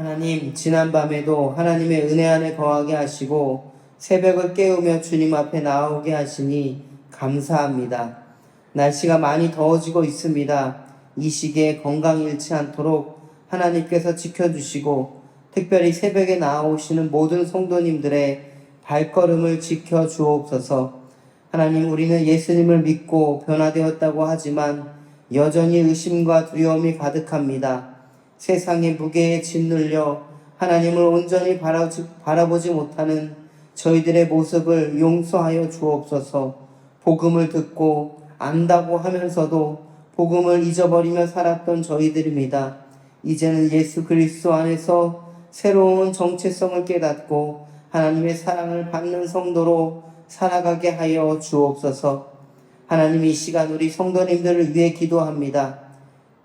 하나님, 지난밤에도 하나님의 은혜 안에 거하게 하시고 새벽을 깨우며 주님 앞에 나오게 하시니 감사합니다. 날씨가 많이 더워지고 있습니다. 이 시기에 건강 잃지 않도록 하나님께서 지켜주시고 특별히 새벽에 나오시는 모든 성도님들의 발걸음을 지켜 주옵소서. 하나님, 우리는 예수님을 믿고 변화되었다고 하지만 여전히 의심과 두려움이 가득합니다. 세상의 무게에 짓눌려 하나님을 온전히 바라보지 못하는 저희들의 모습을 용서하여 주옵소서. 복음을 듣고 안다고 하면서도 복음을 잊어버리며 살았던 저희들입니다. 이제는 예수 그리스도 안에서 새로운 정체성을 깨닫고 하나님의 사랑을 받는 성도로 살아가게 하여 주옵소서. 하나님, 이 시간 우리 성도님들을 위해 기도합니다.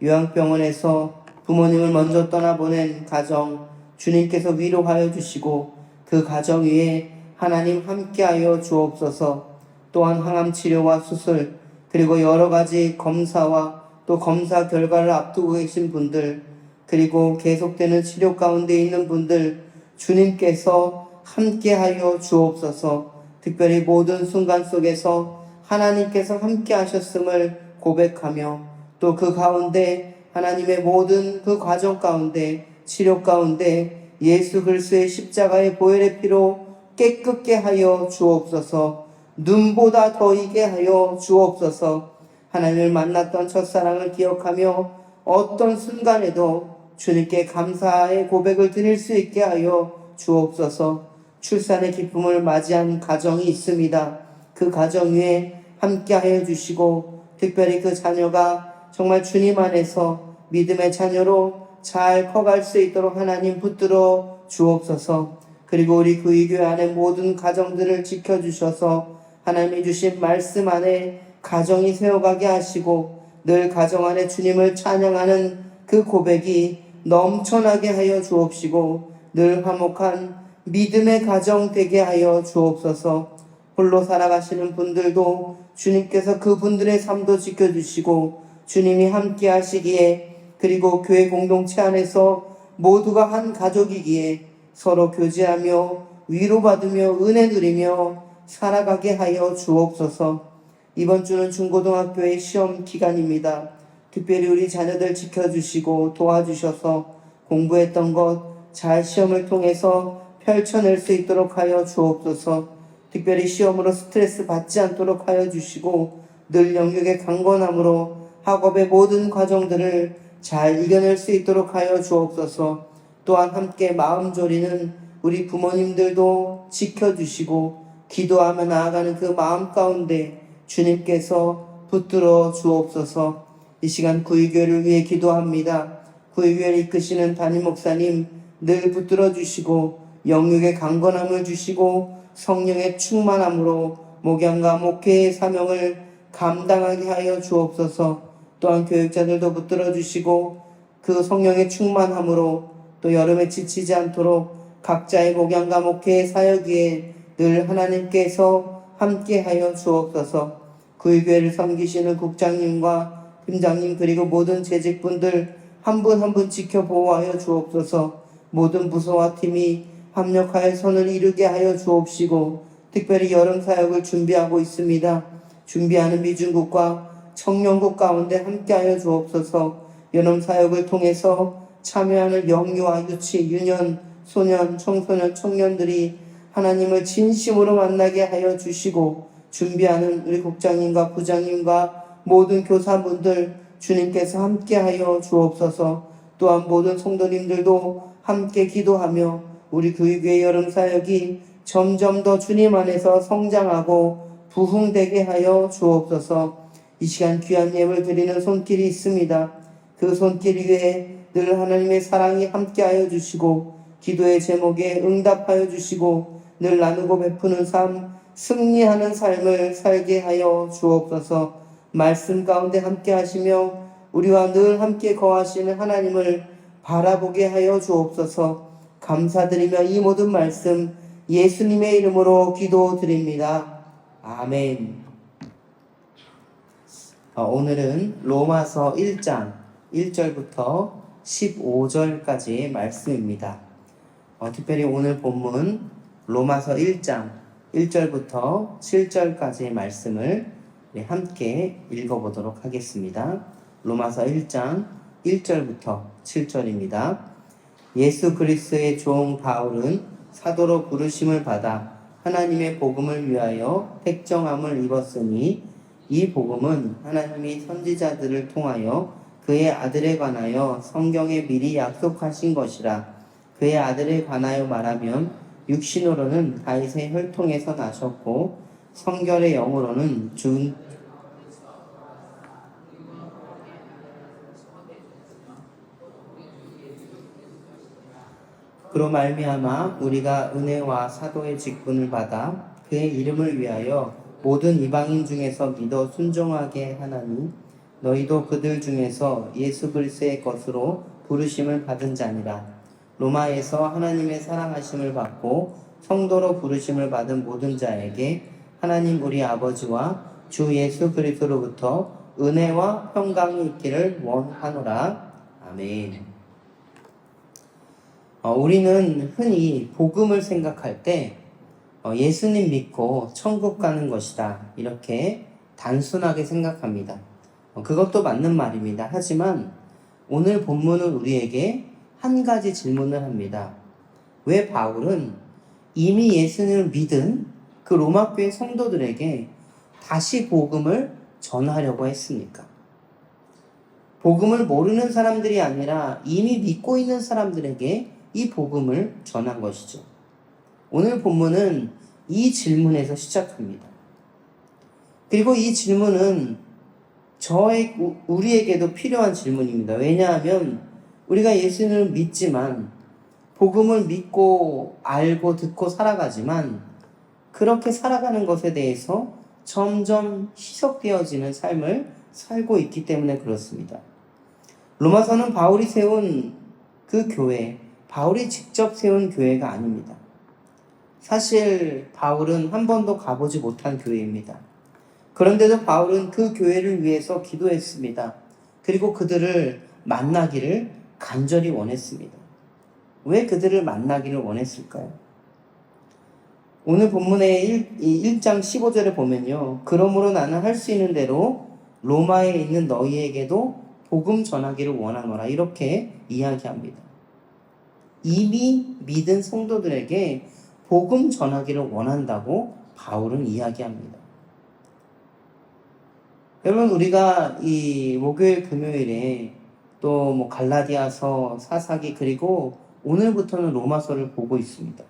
요양병원에서 부모님을 먼저 떠나보낸 가정 주님께서 위로하여 주시고 그 가정 위에 하나님 함께하여 주옵소서. 또한 항암 치료와 수술 그리고 여러 가지 검사와 또 검사 결과를 앞두고 계신 분들, 그리고 계속되는 치료 가운데 있는 분들 주님께서 함께하여 주옵소서. 특별히 모든 순간 속에서 하나님께서 함께 하셨음을 고백하며 또 그 가운데 하나님의 모든 그 과정 가운데 치료 가운데 예수 그리스도의 십자가의 보혈의 피로 깨끗게 하여 주옵소서. 눈보다 더 이게 하여 주옵소서. 하나님을 만났던 첫사랑을 기억하며 어떤 순간에도 주님께 감사의 고백을 드릴 수 있게 하여 주옵소서. 출산의 기쁨을 맞이한 가정이 있습니다. 그 가정 위에 함께하여 주시고 특별히 그 자녀가 정말 주님 안에서 믿음의 자녀로 잘 커갈 수 있도록 하나님 붙들어 주옵소서. 그리고 우리 구의교회 안에 모든 가정들을 지켜주셔서 하나님이 주신 말씀 안에 가정이 세워가게 하시고 늘 가정 안에 주님을 찬양하는 그 고백이 넘쳐나게 하여 주옵시고 늘 화목한 믿음의 가정 되게 하여 주옵소서. 홀로 살아가시는 분들도 주님께서 그분들의 삶도 지켜주시고 주님이 함께 하시기에, 그리고 교회 공동체 안에서 모두가 한 가족이기에 서로 교제하며 위로받으며 은혜 누리며 살아가게 하여 주옵소서. 이번 주는 중고등학교의 시험 기간입니다. 특별히 우리 자녀들 지켜주시고 도와주셔서 공부했던 것 잘 시험을 통해서 펼쳐낼 수 있도록 하여 주옵소서. 특별히 시험으로 스트레스 받지 않도록 하여 주시고 늘 영역의 강건함으로 학업의 모든 과정들을 잘 이겨낼 수 있도록 하여 주옵소서. 또한 함께 마음 졸이는 우리 부모님들도 지켜주시고 기도하며 나아가는 그 마음 가운데 주님께서 붙들어 주옵소서. 이 시간 구의교회를 위해 기도합니다. 구의교회를 이끄시는 담임 목사님 늘 붙들어 주시고 영육의 강건함을 주시고 성령의 충만함으로 목양과 목회의 사명을 감당하게 하여 주옵소서. 또한 교육자들도 붙들어 주시고 그 성령의 충만함으로 또 여름에 지치지 않도록 각자의 목양과 목회의 사역 위에 늘 하나님께서 함께하여 주옵소서. 구의교회를 섬기시는 국장님과 팀장님 그리고 모든 재직분들 한 분 한 분 지켜 보호하여 주옵소서. 모든 부서와 팀이 합력하여 선을 이루게 하여 주옵시고 특별히 여름 사역을 준비하고 있습니다. 준비하는 미중국과 청년국 가운데 함께하여 주옵소서. 여름 사역을 통해서 참여하는 영유아 유치, 유년, 소년, 청소년, 청년들이 하나님을 진심으로 만나게 하여 주시고 준비하는 우리 국장님과 부장님과 모든 교사분들 주님께서 함께하여 주옵소서. 또한 모든 성도님들도 함께 기도하며 우리 구의교회 여름 사역이 점점 더 주님 안에서 성장하고 부흥되게 하여 주옵소서. 이 시간 귀한 예물 드리는 손길이 있습니다. 그 손길 위에 늘 하나님의 사랑이 함께하여 주시고 기도의 제목에 응답하여 주시고 늘 나누고 베푸는 삶, 승리하는 삶을 살게 하여 주옵소서. 말씀 가운데 함께 하시며 우리와 늘 함께 거하시는 하나님을 바라보게 하여 주옵소서. 감사드리며 이 모든 말씀 예수님의 이름으로 기도드립니다. 아멘. 오늘은 로마서 1장 1절부터 15절까지의 말씀입니다. 특별히 오늘 본문 로마서 1장 1절부터 7절까지의 말씀을 함께 읽어보도록 하겠습니다. 로마서 1장 1절부터 7절입니다. 예수 그리스도의 종 바울은 사도로 부르심을 받아 하나님의 복음을 위하여 택정함을 입었으니 이 복음은 하나님이 선지자들을 통하여 그의 아들에 관하여 성경에 미리 약속하신 것이라. 그의 아들에 관하여 말하면 육신으로는 다윗의 혈통에서 나셨고 성결의 영으로는 그로 말미암아 우리가 은혜와 사도의 직분을 받아 그의 이름을 위하여 모든 이방인 중에서 믿어 순종하게 하나니 너희도 그들 중에서 예수 그리스도의 것으로 부르심을 받은 자니라. 로마에서 하나님의 사랑하심을 받고 성도로 부르심을 받은 모든 자에게 하나님 우리 아버지와 주 예수 그리스도로부터 은혜와 평강이 있기를 원하노라. 아멘. 우리는 흔히 복음을 생각할 때 예수님 믿고 천국 가는 것이다, 이렇게 단순하게 생각합니다. 그것도 맞는 말입니다. 하지만 오늘 본문은 우리에게 한 가지 질문을 합니다. 왜 바울은 이미 예수님을 믿은 그 로마교회 성도들에게 다시 복음을 전하려고 했습니까? 복음을 모르는 사람들이 아니라 이미 믿고 있는 사람들에게 이 복음을 전한 것이죠. 오늘 본문은 이 질문에서 시작합니다. 그리고 이 질문은 우리에게도 필요한 질문입니다. 왜냐하면 우리가 예수님을 믿지만 복음을 믿고 알고 듣고 살아가지만 그렇게 살아가는 것에 대해서 점점 희석되어지는 삶을 살고 있기 때문에 그렇습니다. 로마서는 바울이 세운 그 교회, 바울이 직접 세운 교회가 아닙니다. 사실 바울은 한 번도 가보지 못한 교회입니다. 그런데도 바울은 그 교회를 위해서 기도했습니다. 그리고 그들을 만나기를 간절히 원했습니다. 왜 그들을 만나기를 원했을까요? 오늘 본문의 1장 15절에 보면요. 그러므로 나는 할 수 있는 대로 로마에 있는 너희에게도 복음 전하기를 원하노라, 이렇게 이야기합니다. 이미 믿은 성도들에게 복음 전하기를 원한다고 바울은 이야기합니다. 여러분, 우리가 이 목요일 금요일에 또 갈라디아서, 사사기, 그리고 오늘부터는 로마서를 보고 있습니다.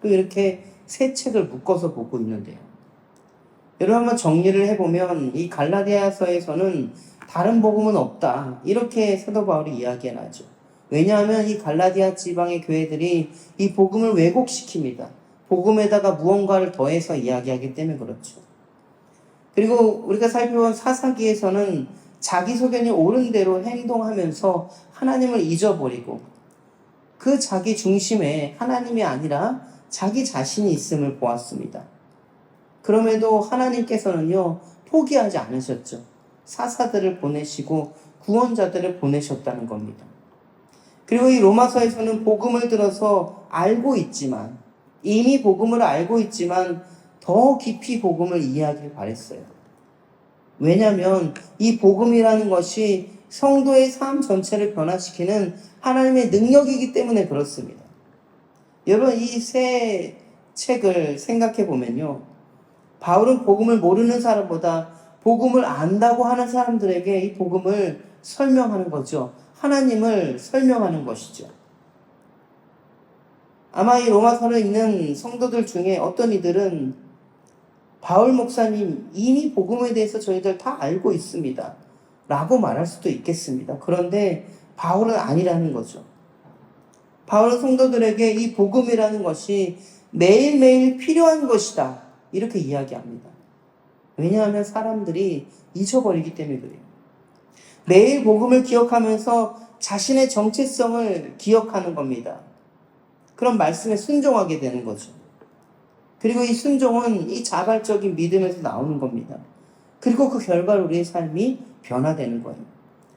또 이렇게 세 책을 묶어서 보고 있는데요. 여러분, 한번 정리를 해보면 이 갈라디아서에서는 다른 복음은 없다, 이렇게 사도 바울이 이야기해 놨죠. 왜냐하면 이 갈라디아 지방의 교회들이 이 복음을 왜곡시킵니다. 복음에다가 무언가를 더해서 이야기하기 때문에 그렇죠. 그리고 우리가 살펴본 사사기에서는 자기 소견이 옳은 대로 행동하면서 하나님을 잊어버리고 그 자기 중심에 하나님이 아니라 자기 자신이 있음을 보았습니다. 그럼에도 하나님께서는요, 포기하지 않으셨죠. 사사들을 보내시고 구원자들을 보내셨다는 겁니다. 그리고 이 로마서에서는 복음을 들어서 알고 있지만, 이미 복음을 알고 있지만 더 깊이 복음을 이해하길 바랬어요. 왜냐하면 이 복음이라는 것이 성도의 삶 전체를 변화시키는 하나님의 능력이기 때문에 그렇습니다. 여러분, 이 세 책을 생각해 보면요, 바울은 복음을 모르는 사람보다 복음을 안다고 하는 사람들에게 이 복음을 설명하는 거죠. 하나님을 설명하는 것이죠. 아마 이 로마서를 읽는 성도들 중에 어떤 이들은 바울 목사님, 이미 복음에 대해서 저희들 다 알고 있습니다, 라고 말할 수도 있겠습니다. 그런데 바울은 아니라는 거죠. 바울은 성도들에게 이 복음이라는 것이 매일매일 필요한 것이다, 이렇게 이야기합니다. 왜냐하면 사람들이 잊어버리기 때문에 그래요. 매일 복음을 기억하면서 자신의 정체성을 기억하는 겁니다. 그런 말씀에 순종하게 되는 거죠. 그리고 이 순종은 이 자발적인 믿음에서 나오는 겁니다. 그리고 그 결과로 우리의 삶이 변화되는 거예요.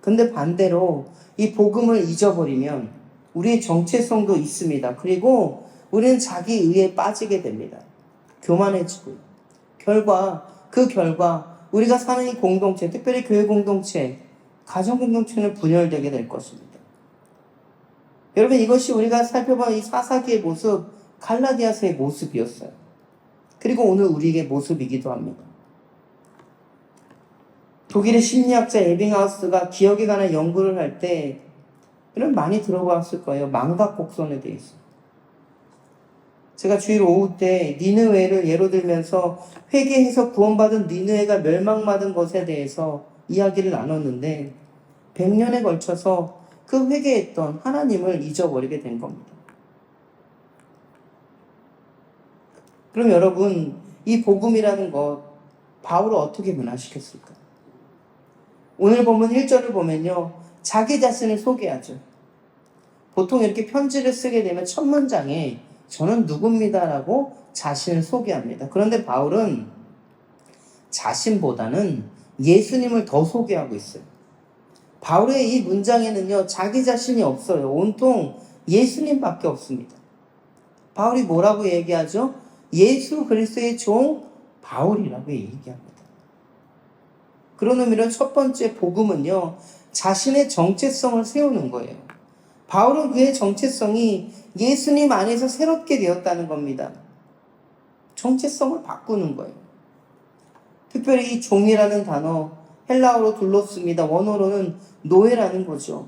근데 반대로 이 복음을 잊어버리면 우리의 정체성도 있습니다. 그리고 우리는 자기 의에 빠지게 됩니다. 교만해지고요. 그 결과 우리가 사는 이 공동체, 특별히 교회 공동체, 가정 공동체는 분열되게 될 것입니다. 여러분, 이것이 우리가 살펴본 이 사사기의 모습, 갈라디아서의 모습이었어요. 그리고 오늘 우리에게 모습이기도 합니다. 독일의 심리학자 에빙하우스가 기억에 관한 연구를 할 때 이런 많이 들어봤을 거예요. 망각곡선에 대해서. 제가 주일 오후 때 니느웨를 예로 들면서 회개해서 구원받은 니느웨가 멸망받은 것에 대해서 이야기를 나눴는데 100년에 걸쳐서 그 회개했던 하나님을 잊어버리게 된 겁니다. 그럼 여러분, 이 복음이라는 것 바울을 어떻게 변화시켰을까? 오늘 본문 1절을 보면요, 자기 자신을 소개하죠. 보통 이렇게 편지를 쓰게 되면 첫 문장에 저는 누굽니다라고 자신을 소개합니다. 그런데 바울은 자신보다는 예수님을 더 소개하고 있어요. 바울의 이 문장에는요, 자기 자신이 없어요. 온통 예수님밖에 없습니다. 바울이 뭐라고 얘기하죠? 예수 그리스도의 종 바울이라고 얘기합니다. 그런 의미로 첫 번째 복음은요, 자신의 정체성을 세우는 거예요. 바울은 그의 정체성이 예수님 안에서 새롭게 되었다는 겁니다. 정체성을 바꾸는 거예요. 특별히 이 종이라는 단어, 헬라어로 둘러씁니다. 원어로는 노예라는 거죠.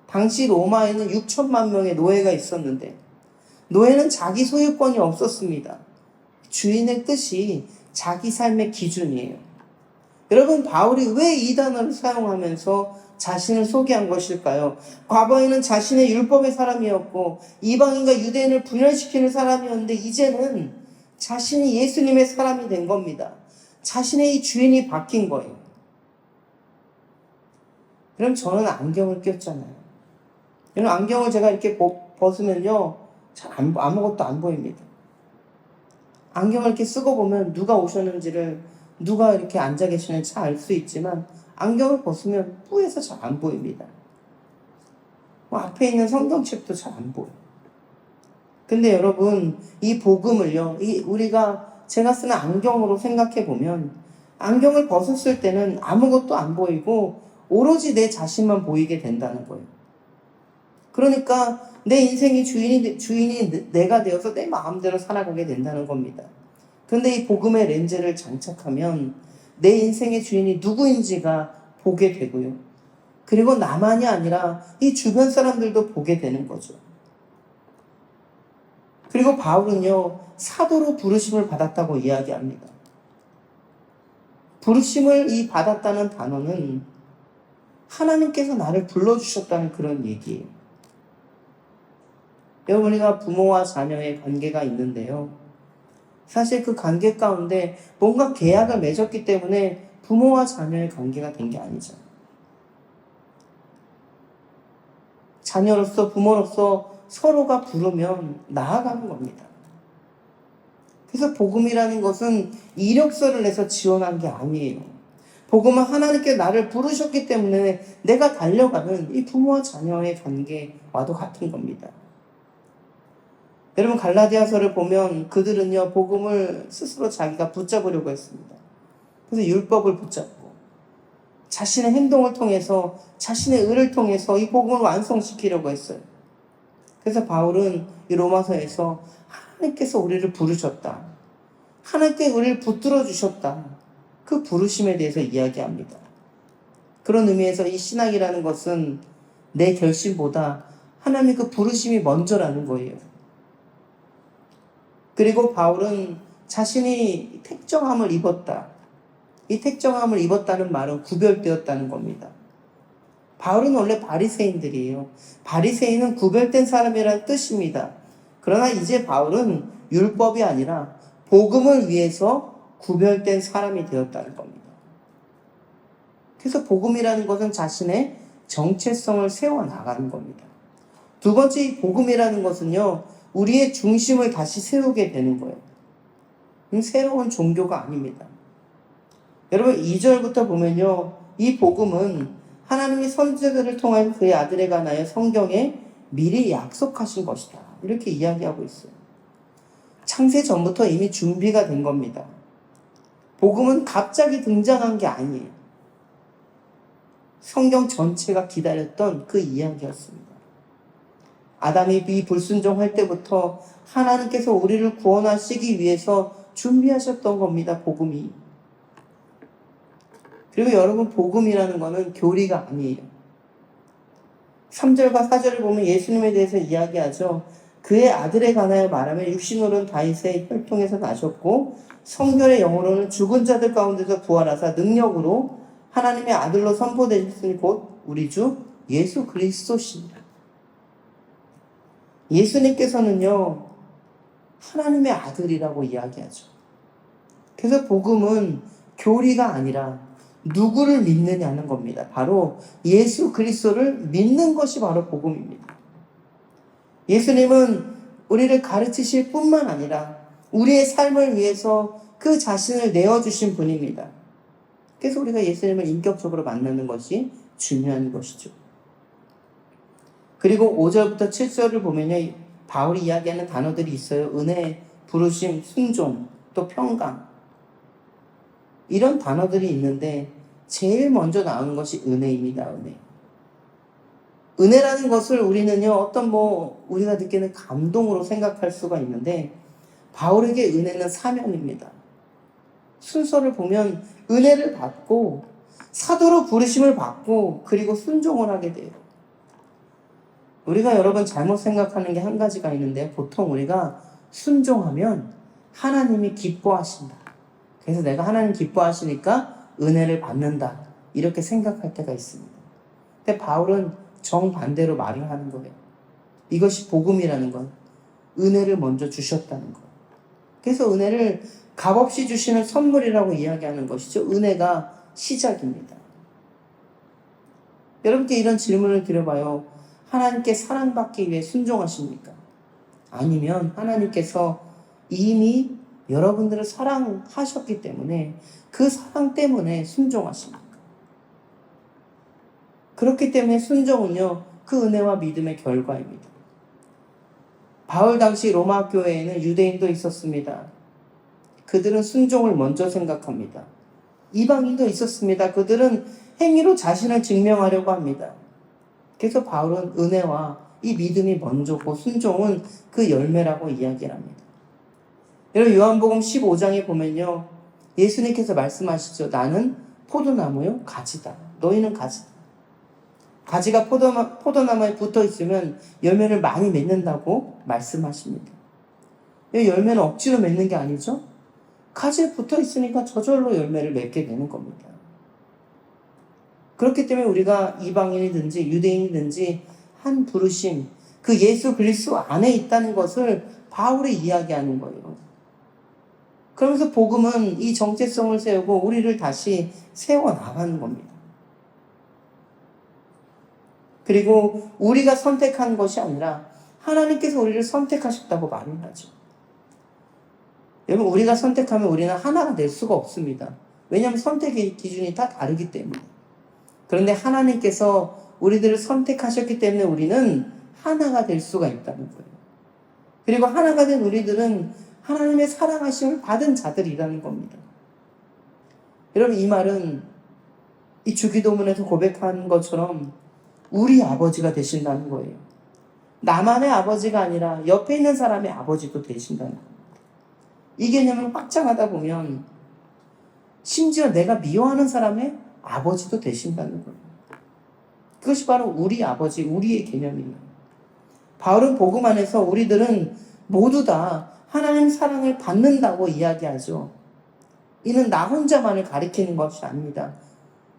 당시 로마에는 6천만 명의 노예가 있었는데 노예는 자기 소유권이 없었습니다. 주인의 뜻이 자기 삶의 기준이에요. 여러분, 바울이 왜 이 단어를 사용하면서 자신을 소개한 것일까요? 과거에는 자신의 율법의 사람이었고 이방인과 유대인을 분열시키는 사람이었는데 이제는 자신이 예수님의 사람이 된 겁니다. 자신의 이 주인이 바뀐 거예요. 그럼 저는 안경을 꼈잖아요. 여러분, 안경을 제가 이렇게 벗으면요, 잘 아무것도 안 보입니다. 안경을 이렇게 쓰고 보면 누가 오셨는지를, 누가 이렇게 앉아 계시는지 알 수 있지만 안경을 벗으면 뿌에서 잘 안 보입니다. 앞에 있는 성경책도 잘 안 보여요. 근데 여러분, 이 복음을요, 제가 쓰는 안경으로 생각해 보면 안경을 벗었을 때는 아무것도 안 보이고 오로지 내 자신만 보이게 된다는 거예요. 그러니까 내 인생의 주인이 내가 되어서 내 마음대로 살아가게 된다는 겁니다. 그런데 이 복음의 렌즈를 장착하면 내 인생의 주인이 누구인지가 보게 되고요. 그리고 나만이 아니라 이 주변 사람들도 보게 되는 거죠. 그리고 바울은요, 사도로 부르심을 받았다고 이야기합니다. 부르심을 받았다는 단어는 하나님께서 나를 불러주셨다는 그런 얘기예요. 여러분, 우리가 부모와 자녀의 관계가 있는데요. 사실 그 관계 가운데 뭔가 계약을 맺었기 때문에 부모와 자녀의 관계가 된 게 아니죠. 자녀로서 부모로서 서로가 부르면 나아가는 겁니다. 그래서 복음이라는 것은 이력서를 내서 지원한 게 아니에요. 복음은 하나님께 나를 부르셨기 때문에 내가 달려가는 이 부모와 자녀의 관계와도 같은 겁니다. 여러분, 갈라디아서를 보면 그들은요, 복음을 스스로 자기가 붙잡으려고 했습니다. 그래서 율법을 붙잡고 자신의 행동을 통해서, 자신의 의를 통해서 이 복음을 완성시키려고 했어요. 그래서 바울은 이 로마서에서 하나님께서 우리를 부르셨다, 하나님께 우리를 붙들어 주셨다, 그 부르심에 대해서 이야기합니다. 그런 의미에서 이 신학이라는 것은 내 결심보다 하나님의 그 부르심이 먼저라는 거예요. 그리고 바울은 자신이 택정함을 입었다. 이 택정함을 입었다는 말은 구별되었다는 겁니다. 바울은 원래 바리새인들이에요. 바리새인은 구별된 사람이라는 뜻입니다. 그러나 이제 바울은 율법이 아니라 복음을 위해서 구별된 사람이 되었다는 겁니다. 그래서 복음이라는 것은 자신의 정체성을 세워나가는 겁니다. 두 번째, 이 복음이라는 것은요, 우리의 중심을 다시 세우게 되는 거예요. 새로운 종교가 아닙니다. 여러분, 2절부터 보면요, 이 복음은 하나님이 선지자들을 통하여 그의 아들에 관하여 성경에 미리 약속하신 것이다. 이렇게 이야기하고 있어요. 창세 전부터 이미 준비가 된 겁니다. 복음은 갑자기 등장한 게 아니에요. 성경 전체가 기다렸던 그 이야기였습니다. 아담이 불순종할 때부터 하나님께서 우리를 구원하시기 위해서 준비하셨던 겁니다. 복음이. 그리고 여러분, 복음이라는 것은 교리가 아니에요. 3절과 4절을 보면 예수님에 대해서 이야기하죠. 그의 아들에 관하여 말하면 육신으로는 다윗의 혈통에서 나셨고 성결의 영으로는 죽은 자들 가운데서 부활하사 능력으로 하나님의 아들로 선포되셨으니 곧 우리 주 예수 그리스도십니다. 예수님께서는요, 하나님의 아들이라고 이야기하죠. 그래서 복음은 교리가 아니라 누구를 믿느냐는 겁니다. 바로 예수 그리스도를 믿는 것이 바로 복음입니다. 예수님은 우리를 가르치실 뿐만 아니라 우리의 삶을 위해서 그 자신을 내어주신 분입니다. 그래서 우리가 예수님을 인격적으로 만나는 것이 중요한 것이죠. 그리고 5절부터 7절을 보면요, 바울이 이야기하는 단어들이 있어요. 은혜, 부르심, 순종, 또 평강. 이런 단어들이 있는데 제일 먼저 나오는 것이 은혜입니다. 은혜. 은혜라는 것을 우리는요, 어떤 우리가 느끼는 감동으로 생각할 수가 있는데 바울에게 은혜는 사명입니다. 순서를 보면 은혜를 받고 사도로 부르심을 받고 그리고 순종을 하게 돼요. 우리가 여러분 잘못 생각하는 게 한 가지가 있는데 보통 우리가 순종하면 하나님이 기뻐하신다. 그래서 내가 하나님 기뻐하시니까 은혜를 받는다. 이렇게 생각할 때가 있습니다. 근데 바울은 정반대로 말을 하는 거예요. 이것이 복음이라는 건 은혜를 먼저 주셨다는 거예요. 그래서 은혜를 값없이 주시는 선물이라고 이야기하는 것이죠. 은혜가 시작입니다. 여러분께 이런 질문을 드려봐요. 하나님께 사랑받기 위해 순종하십니까? 아니면 하나님께서 이미 여러분들을 사랑하셨기 때문에 그 사랑 때문에 순종하십니까? 그렇기 때문에 순종은요, 그 은혜와 믿음의 결과입니다. 바울 당시 로마 교회에는 유대인도 있었습니다. 그들은 순종을 먼저 생각합니다. 이방인도 있었습니다. 그들은 행위로 자신을 증명하려고 합니다. 그래서 바울은 은혜와 이 믿음이 먼저고 순종은 그 열매라고 이야기를 합니다. 여러분, 요한복음 15장에 보면요, 예수님께서 말씀하시죠. 나는 포도나무요 가지다. 너희는 가지다. 가지가 포도나무에 붙어 있으면 열매를 많이 맺는다고 말씀하십니다. 이 열매는 억지로 맺는 게 아니죠. 가지에 붙어 있으니까 저절로 열매를 맺게 되는 겁니다. 그렇기 때문에 우리가 이방인이든지 유대인이든지 한 부르심, 그 예수 그리스도 안에 있다는 것을 바울이 이야기하는 거예요. 그러면서 복음은 이 정체성을 세우고 우리를 다시 세워나가는 겁니다. 그리고 우리가 선택한 것이 아니라 하나님께서 우리를 선택하셨다고 말을 하죠. 여러분, 우리가 선택하면 우리는 하나가 될 수가 없습니다. 왜냐하면 선택의 기준이 다 다르기 때문에. 그런데 하나님께서 우리들을 선택하셨기 때문에 우리는 하나가 될 수가 있다는 거예요. 그리고 하나가 된 우리들은 하나님의 사랑하심을 받은 자들이라는 겁니다. 여러분, 이 말은 이 주기도문에서 고백한 것처럼 우리 아버지가 되신다는 거예요. 나만의 아버지가 아니라 옆에 있는 사람의 아버지도 되신다는 겁니다. 이 개념을 확장하다 보면 심지어 내가 미워하는 사람의 아버지도 되신다는 거예요. 그것이 바로 우리 아버지, 우리의 개념이에요. 바울은 복음 안에서 우리들은 모두 다 하나님 사랑을 받는다고 이야기하죠. 이는 나 혼자만을 가리키는 것이 아닙니다.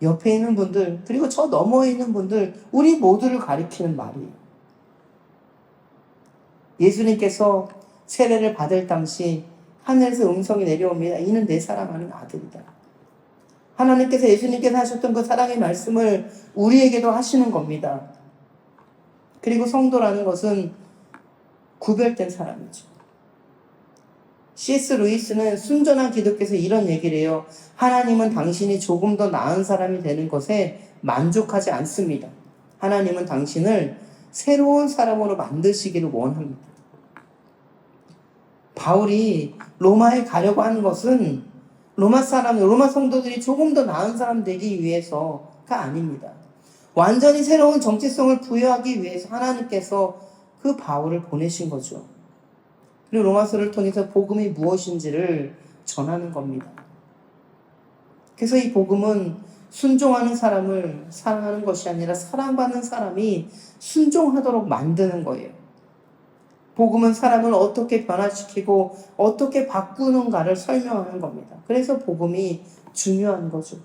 옆에 있는 분들, 그리고 저 너머에 있는 분들, 우리 모두를 가리키는 말이에요. 예수님께서 세례를 받을 당시 하늘에서 음성이 내려옵니다. 이는 내 사랑하는 아들이다. 하나님께서 예수님께서 하셨던 그 사랑의 말씀을 우리에게도 하시는 겁니다. 그리고 성도라는 것은 구별된 사람이죠. C.S. 루이스는 순전한 기독교에서 이런 얘기를 해요. 하나님은 당신이 조금 더 나은 사람이 되는 것에 만족하지 않습니다. 하나님은 당신을 새로운 사람으로 만드시기를 원합니다. 바울이 로마에 가려고 하는 것은 로마 성도들이 조금 더 나은 사람 되기 위해서가 아닙니다. 완전히 새로운 정체성을 부여하기 위해서 하나님께서 그 바울을 보내신 거죠. 그리고 로마서를 통해서 복음이 무엇인지를 전하는 겁니다. 그래서 이 복음은 순종하는 사람을 사랑하는 것이 아니라 사랑받는 사람이 순종하도록 만드는 거예요. 복음은 사람을 어떻게 변화시키고 어떻게 바꾸는가를 설명하는 겁니다. 그래서 복음이 중요한 거죠.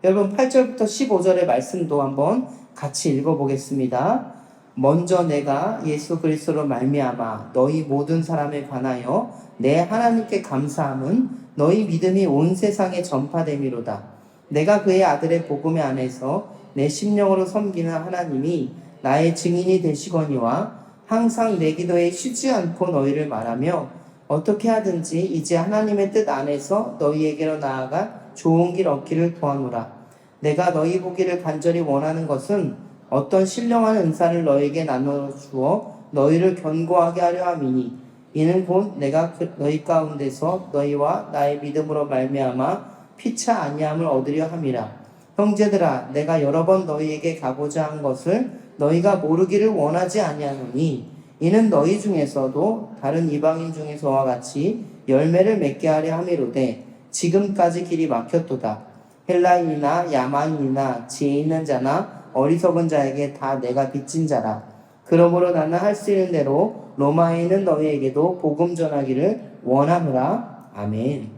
여러분 8절부터 15절의 말씀도 한번 같이 읽어보겠습니다. 먼저 내가 예수 그리스도로 말미암아 너희 모든 사람에 관하여 내 하나님께 감사함은 너희 믿음이 온 세상에 전파됨이로다. 내가 그의 아들의 복음에 안에서 내 심령으로 섬기는 하나님이 나의 증인이 되시거니와 항상 내 기도에 쉬지 않고 너희를 말하며 어떻게 하든지 이제 하나님의 뜻 안에서 너희에게로 나아가 좋은 길 얻기를 구하노라. 내가 너희 보기를 간절히 원하는 것은 어떤 신령한 은사를 너희에게 나누어 주어 너희를 견고하게 하려 함이니 이는 곧 내가 너희 가운데서 너희와 나의 믿음으로 말미암아 피차 아니함을 얻으려 함이라. 형제들아, 내가 여러 번 너희에게 가고자 한 것을 너희가 모르기를 원하지 아니하노니 이는 너희 중에서도 다른 이방인 중에서와 같이 열매를 맺게 하려 함이로되 지금까지 길이 막혔도다. 헬라인이나 야만인이나 지혜 있는 자나 어리석은 자에게 다 내가 빚진 자라. 그러므로 나는 할 수 있는 대로 로마에 있는 너희에게도 복음 전하기를 원하노라. 아멘.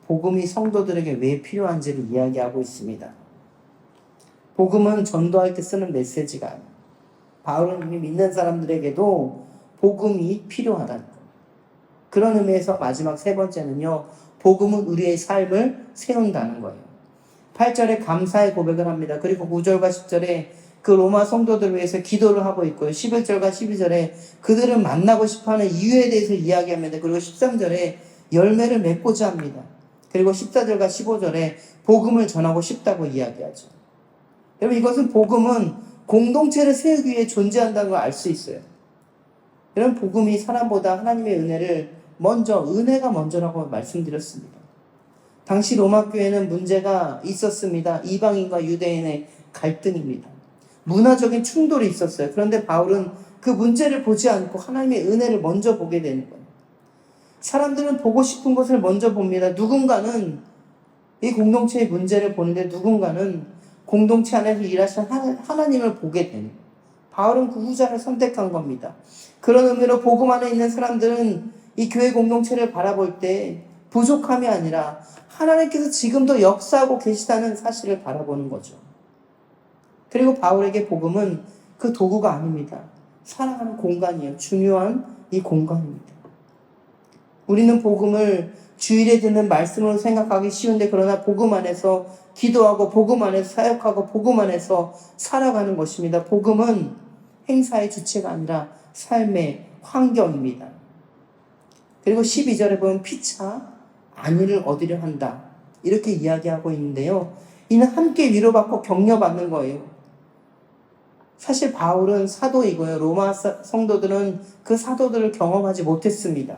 복음이 성도들에게 왜 필요한지를 이야기하고 있습니다. 복음은 전도할 때 쓰는 메시지가 아니에요. 바울은 이미 믿는 사람들에게도 복음이 필요하다는 거예요. 그런 의미에서 마지막 세 번째는요, 복음은 우리의 삶을 세운다는 거예요. 8절에 감사의 고백을 합니다. 그리고 9절과 10절에 그 로마 성도들을 위해서 기도를 하고 있고요. 11절과 12절에 그들을 만나고 싶어하는 이유에 대해서 이야기합니다. 그리고 13절에 열매를 맺고자 합니다. 그리고 14절과 15절에 복음을 전하고 싶다고 이야기하죠. 여러분, 이것은 복음은 공동체를 세우기 위해 존재한다는 걸 알 수 있어요. 여러분, 복음이 사람보다 하나님의 은혜가 먼저라고 말씀드렸습니다. 당시 로마 교회는 문제가 있었습니다. 이방인과 유대인의 갈등입니다. 문화적인 충돌이 있었어요. 그런데 바울은 그 문제를 보지 않고 하나님의 은혜를 먼저 보게 되는 거예요. 사람들은 보고 싶은 것을 먼저 봅니다. 누군가는 이 공동체의 문제를 보는데 누군가는 공동체 안에서 일하시는 하나님을 보게 되는 거예요. 바울은 그 후자를 선택한 겁니다. 그런 의미로 복음 안에 있는 사람들은 이 교회 공동체를 바라볼 때 부족함이 아니라 하나님께서 지금도 역사하고 계시다는 사실을 바라보는 거죠. 그리고 바울에게 복음은 그 도구가 아닙니다. 살아가는 공간이에요. 중요한 이 공간입니다. 우리는 복음을 주일에 듣는 말씀으로 생각하기 쉬운데 그러나 복음 안에서 기도하고 복음 안에서 사역하고 복음 안에서 살아가는 것입니다. 복음은 행사의 주체가 아니라 삶의 환경입니다. 그리고 12절에 보면 피차 안위를 얻으려 한다. 이렇게 이야기하고 있는데요. 이는 함께 위로받고 격려받는 거예요. 사실 바울은 사도이고요. 로마 성도들은 그 사도들을 경험하지 못했습니다.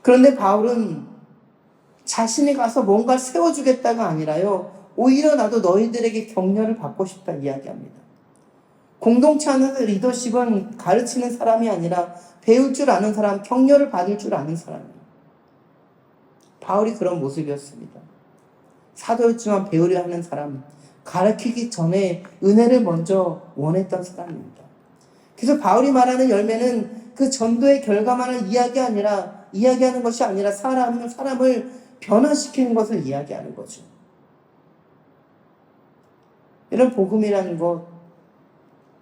그런데 바울은 자신이 가서 뭔가 세워주겠다가 아니라요. 오히려 나도 너희들에게 격려를 받고 싶다 이야기합니다. 공동체 안에서 리더십은 가르치는 사람이 아니라 배울 줄 아는 사람, 격려를 받을 줄 아는 사람이에요. 바울이 그런 모습이었습니다. 사도였지만 배우려 하는 사람, 가르치기 전에 은혜를 먼저 원했던 사람입니다. 그래서 바울이 말하는 열매는 그 전도의 결과만을 이야기하는 것이 아니라 사람을 변화시키는 것을 이야기하는 거죠. 이런 복음이라는 것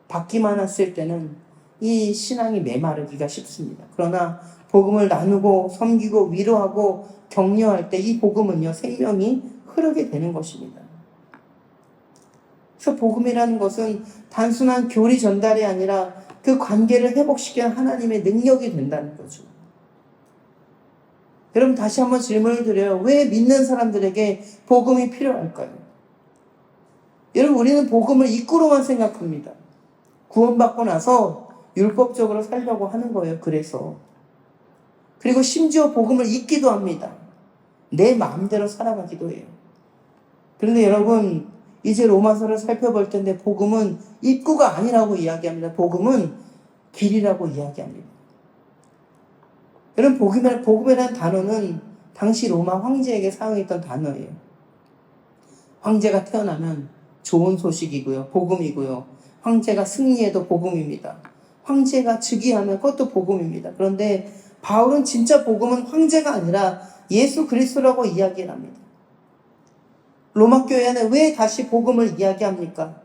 받기만 했을 때는 이 신앙이 메마르기가 쉽습니다. 그러나 복음을 나누고 섬기고 위로하고 격려할 때 이 복음은요, 생명이 흐르게 되는 것입니다. 그래서 복음이라는 것은 단순한 교리 전달이 아니라 그 관계를 회복시키는 하나님의 능력이 된다는 거죠. 여러분, 다시 한번 질문을 드려요. 왜 믿는 사람들에게 복음이 필요할까요? 여러분, 우리는 복음을 입구로만 생각합니다. 구원받고 나서 율법적으로 살려고 하는 거예요. 그리고 심지어 복음을 잊기도 합니다. 내 마음대로 살아가기도 해요. 그런데 여러분, 이제 로마서를 살펴볼 텐데 복음은 입구가 아니라고 이야기합니다. 복음은 길이라고 이야기합니다. 여러분, 복음이라는 단어는 당시 로마 황제에게 사용했던 단어예요. 황제가 태어나면 좋은 소식이고요. 복음이고요. 황제가 승리해도 복음입니다. 황제가 즉위하면 그것도 복음입니다. 그런데 바울은 진짜 복음은 황제가 아니라 예수 그리스도라고 이야기를 합니다. 로마 교회는 왜 다시 복음을 이야기합니까?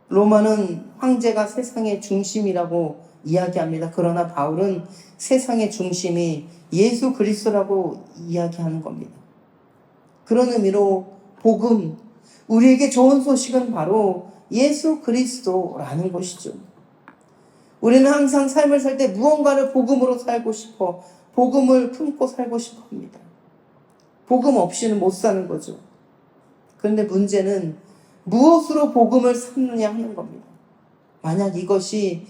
로마는 황제가 세상의 중심이라고 이야기합니다. 그러나 바울은 세상의 중심이 예수 그리스도라고 이야기하는 겁니다. 그런 의미로 복음, 우리에게 좋은 소식은 바로 예수 그리스도라는 것이죠. 우리는 항상 삶을 살 때 무언가를 복음으로 살고 싶어, 복음을 품고 살고 싶어 합니다. 복음 없이는 못 사는 거죠. 그런데 문제는 무엇으로 복음을 삼느냐 하는 겁니다. 만약 이것이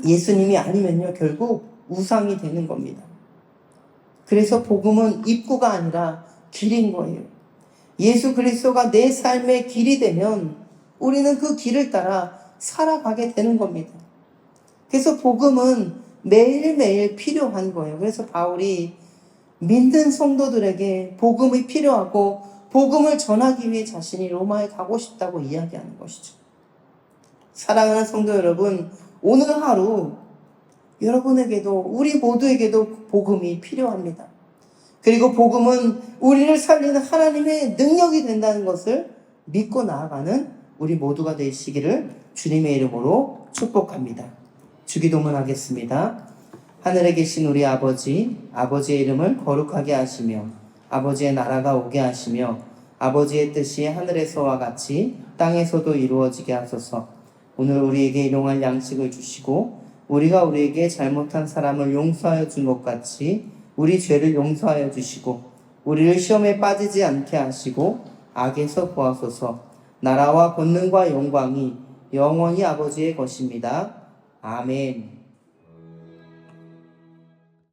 예수님이 아니면요, 결국 우상이 되는 겁니다. 그래서 복음은 입구가 아니라 길인 거예요. 예수 그리스도가 내 삶의 길이 되면 우리는 그 길을 따라 살아가게 되는 겁니다. 그래서 복음은 매일매일 필요한 거예요. 그래서 바울이 믿는 성도들에게 복음이 필요하고 복음을 전하기 위해 자신이 로마에 가고 싶다고 이야기하는 것이죠. 사랑하는 성도 여러분, 오늘 하루 여러분에게도 우리 모두에게도 복음이 필요합니다. 그리고 복음은 우리를 살리는 하나님의 능력이 된다는 것을 믿고 나아가는 우리 모두가 되시기를 주님의 이름으로 축복합니다. 주기도문 하겠습니다. 하늘에 계신 우리 아버지, 아버지의 이름을 거룩하게 하시며 아버지의 나라가 오게 하시며 아버지의 뜻이 하늘에서와 같이 땅에서도 이루어지게 하소서. 오늘 우리에게 일용할 양식을 주시고 우리가 우리에게 잘못한 사람을 용서하여 준 것 같이 우리 죄를 용서하여 주시고 우리를 시험에 빠지지 않게 하시고 악에서 구하소서. 나라와 권능과 영광이 영원히 아버지의 것입니다. 아멘.